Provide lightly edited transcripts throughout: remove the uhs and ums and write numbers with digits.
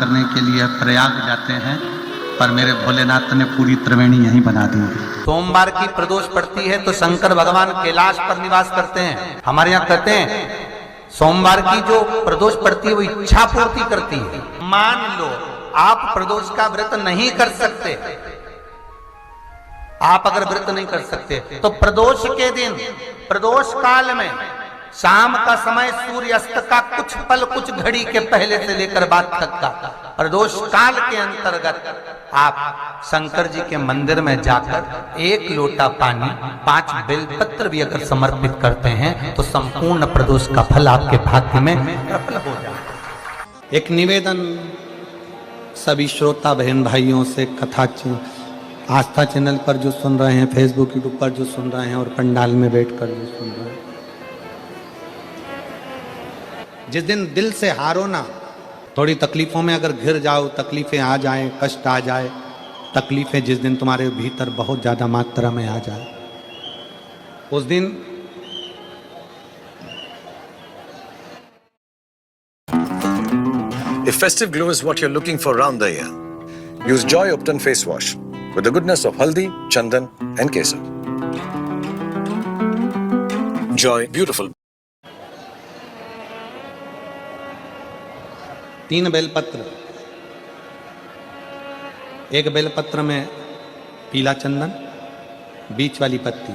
करने के लिए प्रयाग जाते हैं, पर मेरे भोलेनाथ ने पूरी त्रिवेणी यहीं बना दी है। सोमवार की प्रदोष पड़ती है तो शंकर भगवान कैलाश पर निवास करते हैं। हमारे यहाँ कहते हैं सोमवार की जो प्रदोष पड़ती है वो इच्छा पूर्ति करती है। मान लो आप प्रदोष का व्रत नहीं कर सकते, आप अगर व्रत नहीं कर सकते तो प्रदोष के दिन, प्रदोष काल में शाम का समय सूर्यास्त का कुछ पल, कुछ घड़ी के पहले से लेकर बाद तक का प्रदोष काल के अंतर्गत आप शंकर जी के मंदिर में जाकर 1 लोटा पानी, 5 बेलपत्र भी अगर समर्पित करते हैं तो संपूर्ण प्रदोष का फल आपके भाग्य में प्रबल हो जाए। एक निवेदन सभी श्रोता बहन भाइयों से, कथा आस्था चैनल पर जो सुन रहे हैं, फेसबुक यूट्यूब पर जो सुन रहे हैं और पंडाल में बैठकर जो सुन रहे हैं, जिस दिन दिल से हारो ना, थोड़ी तकलीफों में अगर घिर जाओ, तकलीफें आ जाए, कष्ट आ जाए, तकलीफें जिस दिन तुम्हारे भीतर बहुत ज्यादा मात्रा में आ जाए, उस दिन If festive glow is what you're looking for round the year, use Joy Upton Face Wash with the goodness of haldi, chandan and kesar. Joy, beautiful. 3 बेलपत्र, एक बेलपत्र में पीला चंदन, बीच वाली पत्ती।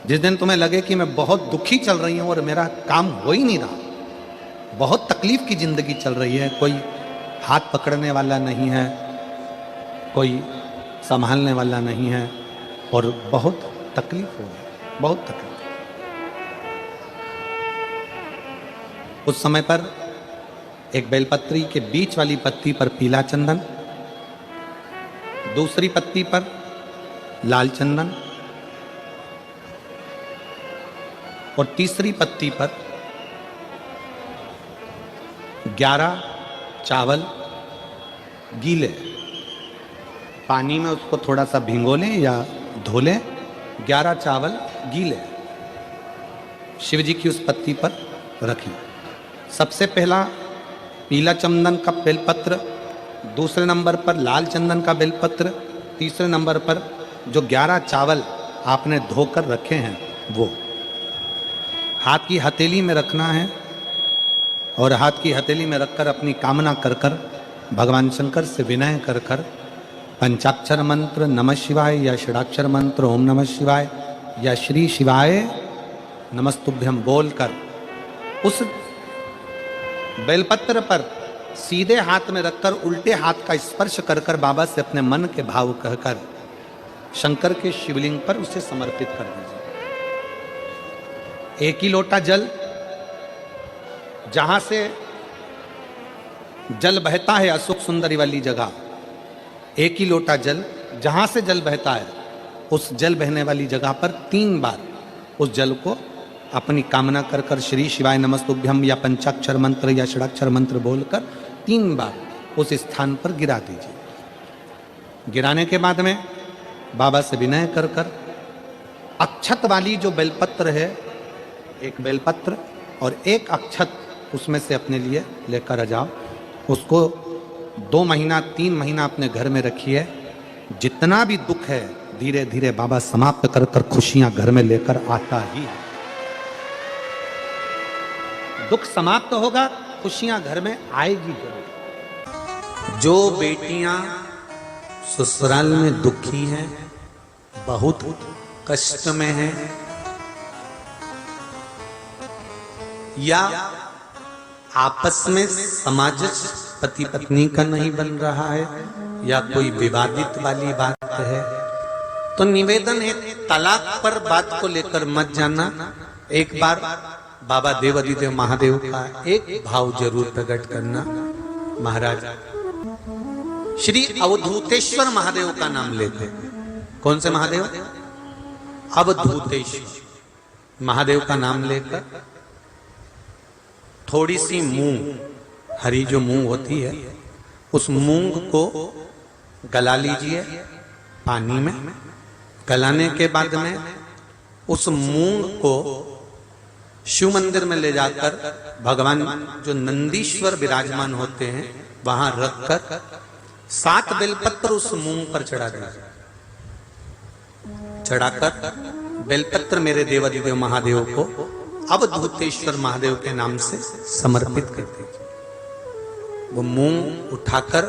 जिस दिन तुम्हें लगे कि मैं बहुत दुखी चल रही हूं और मेरा काम हो ही नहीं रहा, बहुत तकलीफ की जिंदगी चल रही है, कोई हाथ पकड़ने वाला नहीं है, कोई संभालने वाला नहीं है और बहुत तकलीफ हो रही, बहुत तकलीफ। उस समय पर एक बेलपत्री के बीच वाली पत्ती पर पीला चंदन, दूसरी पत्ती पर लाल चंदन और तीसरी पत्ती पर 11 चावल गीले, पानी में उसको थोड़ा सा भिगो लें या धो लें, 11 चावल गीले शिव जी की उस पत्ती पर रखें। सबसे पहला पीला चंदन का बेलपत्र, दूसरे नंबर पर लाल चंदन का बेलपत्र, तीसरे नंबर पर जो 11 चावल आपने धोकर रखे हैं वो हाथ की हथेली में रखना है और हाथ की हथेली में रखकर अपनी कामना कर कर भगवान शंकर से विनय कर कर पंचाक्षर मंत्र नमः शिवाय या षडाक्षर मंत्र ओम नमः शिवाय या श्री शिवाय नमस्तुभ्यम बोलकर उस बेलपत्र पर सीधे हाथ में रखकर उल्टे हाथ का स्पर्श कर कर बाबा से अपने मन के भाव कहकर शंकर के शिवलिंग पर उसे समर्पित कर दीजिए। 1 ही लोटा जल, जहां से जल बहता है अशोक सुंदरी वाली जगह, 1 ही लोटा जल जहां से जल बहता है उस जल बहने वाली जगह पर 3 बार उस जल को अपनी कामना कर कर श्री शिवाय नमस्तुभ्यम या पंचाक्षर मंत्र या षडाक्षर मंत्र बोलकर 3 बार उस स्थान पर गिरा दीजिए। गिराने के बाद में बाबा से विनय कर कर अक्षत वाली जो बेलपत्र है, 1 बेलपत्र और 1 अक्षत उसमें से अपने लिए लेकर आ जाओ। उसको 2 महीना 3 महीना अपने घर में रखिए। जितना भी दुख है धीरे धीरे बाबा समाप्त कर कर खुशियां घर में लेकर आता ही है। दुख समाप्त होगा, खुशियां घर में आएगी जरूर। जो बेटियां ससुराल में दुखी हैं, बहुत कष्ट में हैं या आपस में सामंजस्य पति पत्नी का नहीं बन रहा है या कोई विवादित वाली बात है, तो निवेदन है तलाक पर बात को लेकर मत जाना। एक बार बाबा देवाधिदेव महादेव का एक भाव जरूर प्रकट करना। महाराज श्री अवधूतेश्वर महादेव का नाम लेते। कौन से महादेव? अवधूतेश्वर महादेव का नाम लेकर थोड़ी सी मूंग, हरी जो मूंग होती है, उस मूंग को गला लीजिए पानी में। गलाने के बाद में उस मूंग को शिव मंदिर में ले जाकर भगवान जो नंदीश्वर विराजमान होते हैं वहां रखकर 7 बेलपत्र उस मूंग पर चढ़ा दीजिए। चढ़ाकर बेलपत्र मेरे देवाधिदेव महादेव को अवधूतेश्वर महादेव के नाम से समर्पित कर दीजिए। वो मूंग उठाकर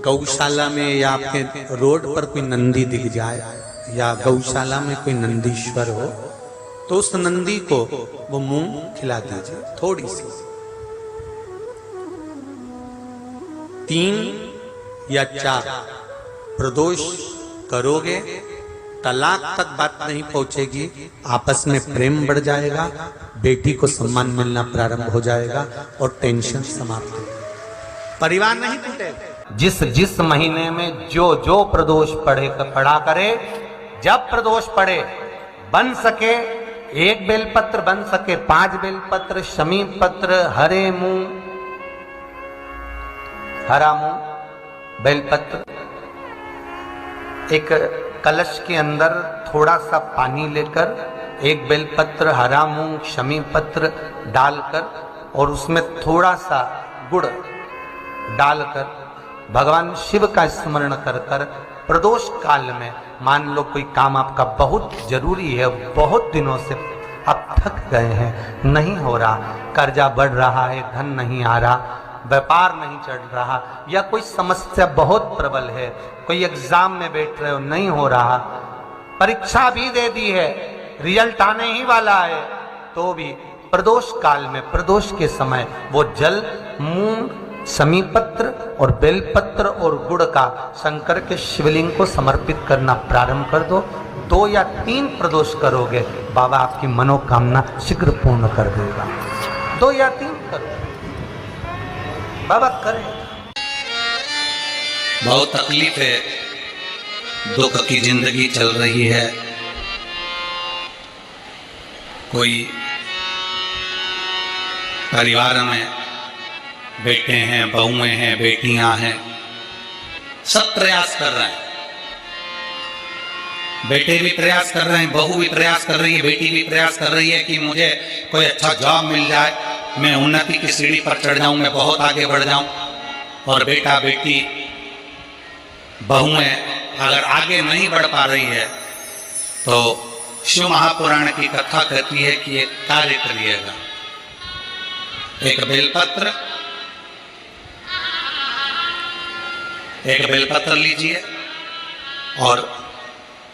गौशाला में या आपके रोड पर कोई नंदी दिख जाए या गौशाला में कोई नंदीश्वर हो तो उस नंदी को वो मूंग खिला दीजिए थोड़ी सी। 3 या 4 प्रदोष करोगे, तलाक तक बात नहीं पहुंचेगी, आपस में प्रेम बढ़ जाएगा, बेटी को सम्मान मिलना प्रारंभ हो जाएगा और टेंशन समाप्त हो जाएगा, परिवार नहीं टूटेगा। जिस महीने में जो प्रदोष पढ़ा करे, जब प्रदोष पढ़े, बन सके 1 बेलपत्र, बन सके 5 बेलपत्र, शमी पत्र, हरे मूंग, हरा मूंग, बेलपत्र, एक कलश के अंदर थोड़ा सा पानी लेकर 1 बेलपत्र, हरा मूंग, शमी पत्र डालकर और उसमें थोड़ा सा गुड़ डालकर भगवान शिव का स्मरण कर कर प्रदोष काल में, मान लो कोई काम आपका बहुत जरूरी है, बहुत दिनों से आप थक गए हैं, नहीं हो रहा, कर्जा बढ़ रहा है, धन नहीं आ रहा, व्यापार नहीं चढ़ रहा, या कोई समस्या बहुत प्रबल है, कोई एग्जाम में बैठ रहे हो नहीं हो रहा, परीक्षा भी दे दी है, रिजल्ट आने ही वाला है, तो भी प्रदोष काल में, प्रदोष के समय वो जल मूंग, शमी पत्र और बेलपत्र और गुड़ का शंकर के शिवलिंग को समर्पित करना प्रारंभ कर दो। 2 या 3 प्रदोष करोगे, बाबा आपकी मनोकामना शीघ्र पूर्ण कर देगा। 2 या 3 करो, बाबा करे। बहुत तकलीफ है, दुख की जिंदगी चल रही है, कोई परिवार में बेटे हैं, बहुएं हैं, बेटियां हैं, सब प्रयास कर रहे हैं, बेटे भी प्रयास कर रहे हैं, बहू भी प्रयास कर रही है, बेटी भी प्रयास कर रही है कि मुझे कोई अच्छा जॉब मिल जाए, मैं उन्नति की सीढ़ी पर चढ़ जाऊं, मैं बहुत आगे बढ़ जाऊं। और बेटा बेटी बहुएं अगर आगे नहीं बढ़ पा रही है तो शिव महापुराण की कथा कहती है कि एक कार्य करिएगा, एक बेलपत्र लीजिए और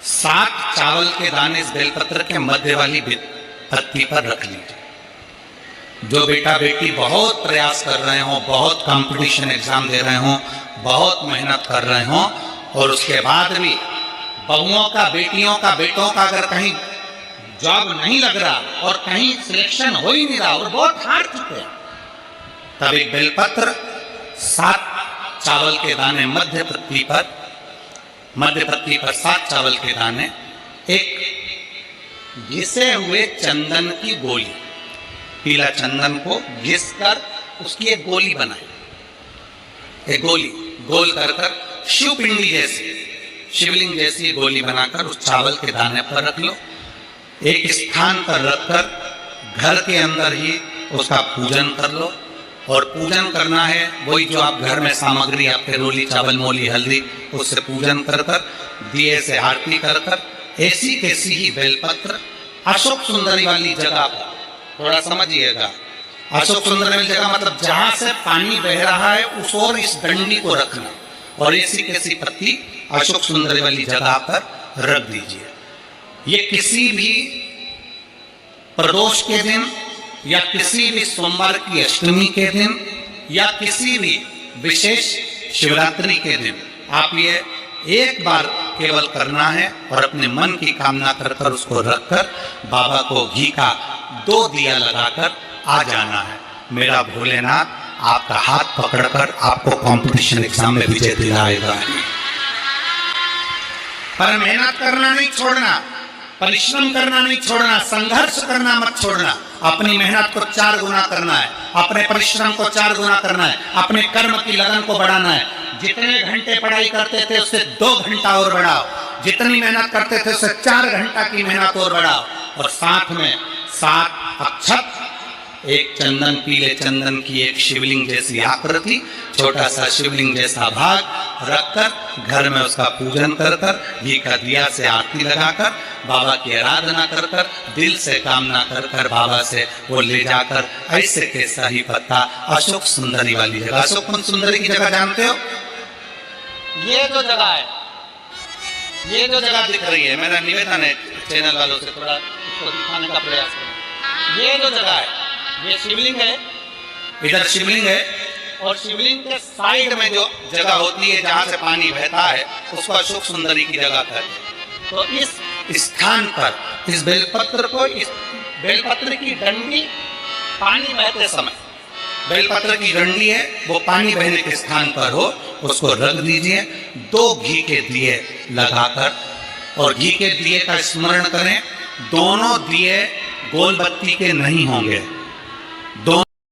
7 चावल के दाने इस बेलपत्र के मध्य वाली पत्ती पर रख लीजिए। जो बेटा बेटी बहुत प्रयास कर रहे हो, बहुत कंपटीशन एग्जाम दे रहे हो, बहुत मेहनत कर रहे हो और उसके बाद भी बहुओं का, बेटियों का, बेटों का अगर कहीं जॉब नहीं लग रहा और कहीं सिलेक्शन हो ही नहीं रहा और बहुत हार चुके हैं, तब एक बेलपत्र 7 चावल के दाने मध्य पत्ती पर 7 चावल के दाने, एक घिसे हुए चंदन की गोली, पीला चंदन को घिस कर उसकी एक गोली बनाई, एक गोली गोल कर कर शिवपिंडी जैसी, शिवलिंग जैसी गोली बनाकर उस चावल के दाने पर रख लो। एक स्थान पर रखकर घर के अंदर ही उसका पूजन कर लो। और पूजन करना है वही जो आप घर में सामग्री, आपके रोली, चावल, मोली, हल्दी, उससे पूजन कर कर, दिए से आरती कर कर, ऐसी कैसी ही बेलपत्र अशोक सुंदरी वाली जगह पर, थोड़ा समझिएगा, अशोक सुंदरी वाली जगह मतलब जहां से पानी बह रहा है उस ओर इस डंडी को रखना और ऐसी कैसी पत्ती अशोक सुंदरी वाली जगह पर रख दीजिए। ये किसी भी प्रदोष के दिन या किसी भी सोमवार की अष्टमी के दिन या किसी भी विशेष शिवरात्रि के दिन आप ये एक बार केवल करना है और अपने मन की कामना कर कर उसको रखकर बाबा को घी का 2 दिया लगाकर आ जाना है। मेरा भोलेनाथ आपका हाथ पकड़कर आपको कंपटीशन एग्जाम में विजय दिलाएगा। पर मेहनत करना नहीं छोड़ना, परिश्रम करना नहीं छोड़ना, संघर्ष करना मत छोड़ना। अपनी मेहनत को 4 गुना करना है, अपने परिश्रम को 4 गुना करना है, अपने कर्म की लगन को बढ़ाना है। जितने घंटे पढ़ाई करते थे उससे 2 घंटा और बढ़ाओ, जितनी मेहनत करते थे उससे 4 घंटा की मेहनत और बढ़ाओ और साथ में 7 अक्षत, एक चंदन, पीले चंदन की एक शिवलिंग जैसी आकृति, छोटा सा शिवलिंग जैसा भाग रखकर घर में उसका पूजन कर कर, घी का दिया से आरती लगाकर, बाबा की आराधना कर कर, दिल से कामना कर कर बाबा से वो ले जाकर ऐसे के सही पत्ता अशोक सुंदरी वाली जगह, अशोक कुंज सुंदरी की जगह जानते हो? ये जो जगह है, ये जो जगह दिख रही है, मेरा निवेदन है चैनल वालों से थोड़ा इसको दिखाने का प्रयास करें। ये जो जगह है, ये शिवलिंग है, इधर शिवलिंग है, और शिवलिंग के साइड में जो जगह होती है जहां से पानी बहता है उसको अशोक सुंदरी की जगह कहते हैं। तो इस स्थान पर इस बेलपत्र को, इस बेलपत्र की डंडी पानी बहते समय, बेलपत्र की डंडी है वो पानी बहने के स्थान पर हो, उसको रख दीजिए, 2 घी के दिए लगाकर, और घी के दिए का स्मरण करें। दोनों दिए गोल बत्ती के नहीं होंगे, दोनों